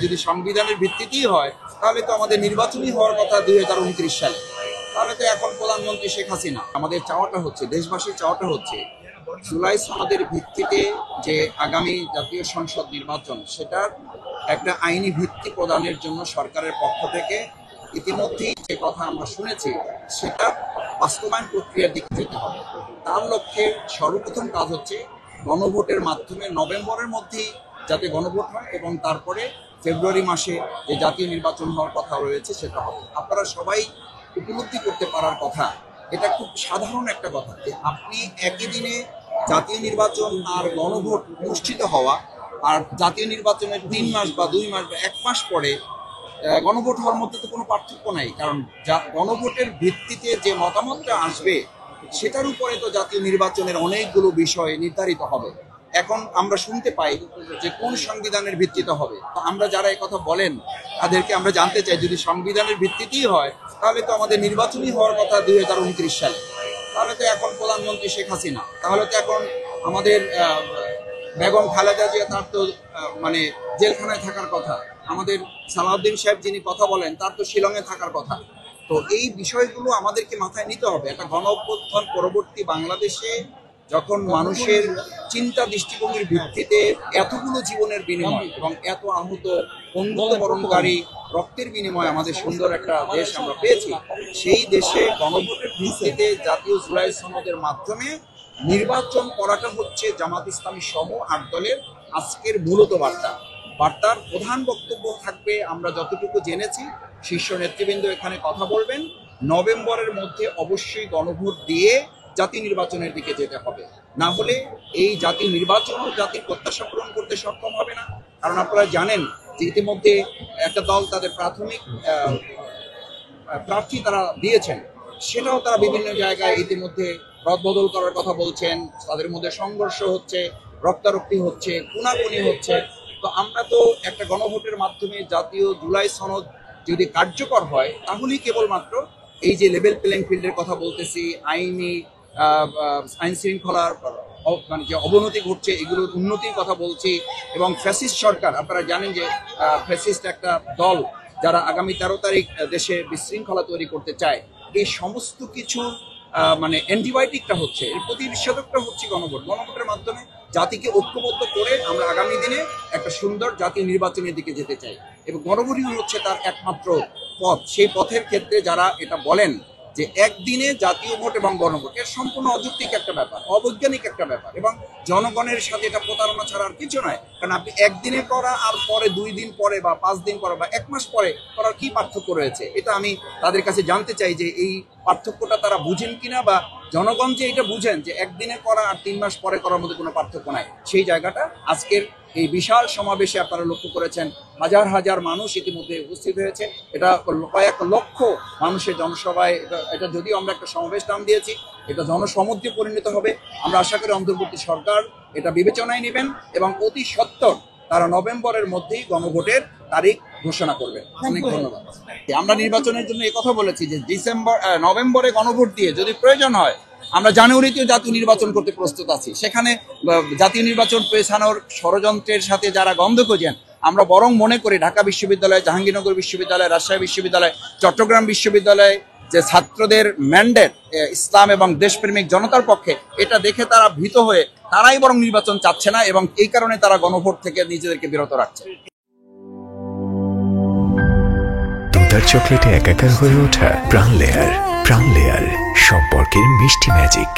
যদি সংবিধানের ভিত্তিতেই হয়, তাহলে তো আমাদের নির্বাচনই হওয়ার কথা 2029 সালে। তাহলে তো এখন প্রধানমন্ত্রী শেখ হাসিনা। আমাদের চাওয়াটা হচ্ছে, দেশবাসীর চাওয়াটা হচ্ছে, জুলাই সনদের ভিত্তিতে যে আগামী জাতীয় সংসদ নির্বাচন, সেটার একটা আইনি ভিত্তি প্রদানের জন্য সরকারের পক্ষ থেকে ইতিমধ্যেই যে কথা আমরা শুনেছি, সেটা বাস্তবায়ন প্রক্রিয়ার দিকে যেতে হবে। তার লক্ষ্যে সর্বপ্রথম কাজ হচ্ছে গণভোটের মাধ্যমে নভেম্বরের মধ্যেই যাতে গণভোট হয় এবং তারপরে ফেব্রুয়ারি মাসে যে জাতীয় নির্বাচন হওয়ার কথা রয়েছে সেটা হবে। আপনারা সবাই উপলব্ধি করতে পারার কথা, এটা খুব সাধারণ একটা কথা যে আপনি একই দিনে জাতীয় নির্বাচন আর গণভোট অনুষ্ঠিত হওয়া, আর জাতীয় নির্বাচনের 3 মাস বা 2 মাস বা 1 মাস পরে গণভোট হওয়ার মধ্যে তো কোনো পার্থক্য নাই। কারণ গণভোটের ভিত্তিতে যে মতামতটা আসবে সেটার উপরে তো জাতীয় নির্বাচনের অনেকগুলো বিষয় নির্ধারিত হবে। এখন আমরা শুনতে পাই যে কোন সংবিধানের ভিত্তিতে হবে। তো আমরা যারা এই কথা বলেন তাদেরকে আমরা জানতে চাই, যদি সংবিধানের ভিত্তিতেই হয়, তাহলে তো আমাদের নির্বাচনই হওয়ার কথা 2029 সালে। তাহলে তো এখন প্রধানমন্ত্রী শেখ হাসিনা, তাহলে তো এখন আমাদের বেগম খালেদা জিয়া, তার তো মানে জেলখানায় থাকার কথা। আমাদের সালাউদ্দিন সাহেব যিনি কথা বলেন, তার তো শিলংয়ে থাকার কথা। তো এই বিষয়গুলো আমাদেরকে মাথায় নিতে হবে। একটা গণ অভ্যুত্থান পরবর্তী বাংলাদেশে যখন মানুষের চিন্তা দৃষ্টিভঙ্গির ভিত্তিতে এতগুলো জীবনের বিনিময় এবং এত আহত বন্ধুত্ব বরণকারী রক্তের বিনিময়ে আমাদের সুন্দর একটা দেশ আমরা পেয়েছি, সেই দেশে গণভোটের ভিত্তিতে জাতীয় জুলাই সনদের মাধ্যমে নির্বাচন করাটা হচ্ছে জামাত ইসলামী সহ 8 দলের আজকের মূলত বার্তার প্রধান বক্তব্য থাকবে। আমরা যতটুকু জেনেছি, শীর্ষ নেতৃবৃন্দ এখানে কথা বলবেন, নভেম্বরের মধ্যে অবশ্যই গণভোট দিয়ে জাতীয় নির্বাচনের দিকে যেতে হবে। না হলে এই জাতীয় নির্বাচন জাতির প্রত্যাশা পূরণ করতে সক্ষম হবে না। কারণ আপনারা জানেন যে ইতিমধ্যে একটা দল তাদের প্রাথমিক প্রার্থী তারা দিয়েছেন, সেটাও তারা বিভিন্ন জায়গায় ইতিমধ্যে রদবদল করার কথা বলছেন। তাদের মধ্যে সংঘর্ষ হচ্ছে, রক্তারক্তি হচ্ছে, খুনাখুনি হচ্ছে। তো আমরা তো একটা গণভোটের মাধ্যমে জাতীয় জুলাই সনদ যদি কার্যকর হয়, তাহলেই কেবলমাত্র এই যে লেভেল প্লেইং ফিল্ডের কথা বলতেছি, আইন শৃঙ্খলার মানে যে অবনতি ঘটছে, এগুলোর উন্নতির কথা বলছি। এবং ফ্যাসিস্ট সরকার, আপনারা জানেন যে ফ্যাসিস্ট একটা দল যারা আগামী 13 তারিখ দেশে বিশৃঙ্খলা তৈরি করতে চায়, এই সমস্ত কিছু মানে অ্যান্টিবায়োটিকটা হচ্ছে, এর প্রতিষেধকটা হচ্ছে গণভোটের মাধ্যমে জাতিকে ঐক্যবদ্ধ করে আমরা আগামী দিনে একটা সুন্দর জাতীয় নির্বাচনের দিকে যেতে চাই। এবং গণভোটই হচ্ছে তার একমাত্র পথ। সেই পথের ক্ষেত্রে যারা এটা বলেন যে একদিনে জাতীয় ভোট এবং গণভোট, এর সম্পূর্ণ অযৌক্তিক একটা ব্যাপার, অবৈজ্ঞানিক একটা ব্যাপার, এবং জনগণের সাথে এটা প্রতারণা ছাড়া আর কিছু নয়। কারণ আপনি একদিনে করা আর পরে 2 দিন পরে বা 5 দিন পরে বা 1 মাস পরে করার কি পার্থক্য রয়েছে? এটা আমি তাদের কাছে জানতে চাই যে এই পার্থক্যটা তারা বুঝেন কিনা, বা জনগণ যে এটা বুঝেন যে একদিনে করা আর 3 মাস পরে করার মধ্যে কোনো পার্থক্য নাই। সেই জায়গাটা আজকের এই বিশাল সমাবেশে আপনারা লক্ষ্য করেছেন, হাজার হাজার মানুষ ইতিমধ্যে উপস্থিত হয়েছে। এটা কয়েক লক্ষ মানুষের জনসভায়, এটা যদিও আমরা একটা সমাবেশ নাম দিয়েছি, এটা জনসমুদ্রে পরিণত হবে। আমরা আশা করি অন্তর্বর্তী সরকার এটা বিবেচনায় নেবেন এবং অতি সত্বর তারা নভেম্বরের মধ্যেই গণভোটের তারিখ ঘোষণা করবেন। অনেক ধন্যবাদ। আমরা নির্বাচনের জন্য এই কথা বলেছি যে নভেম্বরে গণভোট দিয়ে যদি প্রয়োজন হয়, আমরা জানুয়ারিতেও জাতীয় নির্বাচন করতে প্রস্তুত আছি। সেখানে জাতীয় নির্বাচন পেছানোর ষড়যন্ত্রের সাথে যারা গন্ধ খোঁজেন, আমরা বরং মনে করি ঢাকা বিশ্ববিদ্যালয়, জাহাঙ্গীরনগর বিশ্ববিদ্যালয়, রাজশাহী বিশ্ববিদ্যালয়, চট্টগ্রাম বিশ্ববিদ্যালয় যে ছাত্রদের ম্যান্ডেট ইসলাম এবং দেশপ্রেমিক জনতার পক্ষে, এটা দেখে তারা ভীত হয়ে তারাই বরং নির্বাচন চাচ্ছে না, এবং এই কারণে তারা গণভোট থেকে নিজেদেরকে বিরত রাখছে। দুধার চকলেটে একাকার হয়ে ওঠা প্রাণ লেয়ার সম্পর্কের মিষ্টি ম্যাজিক।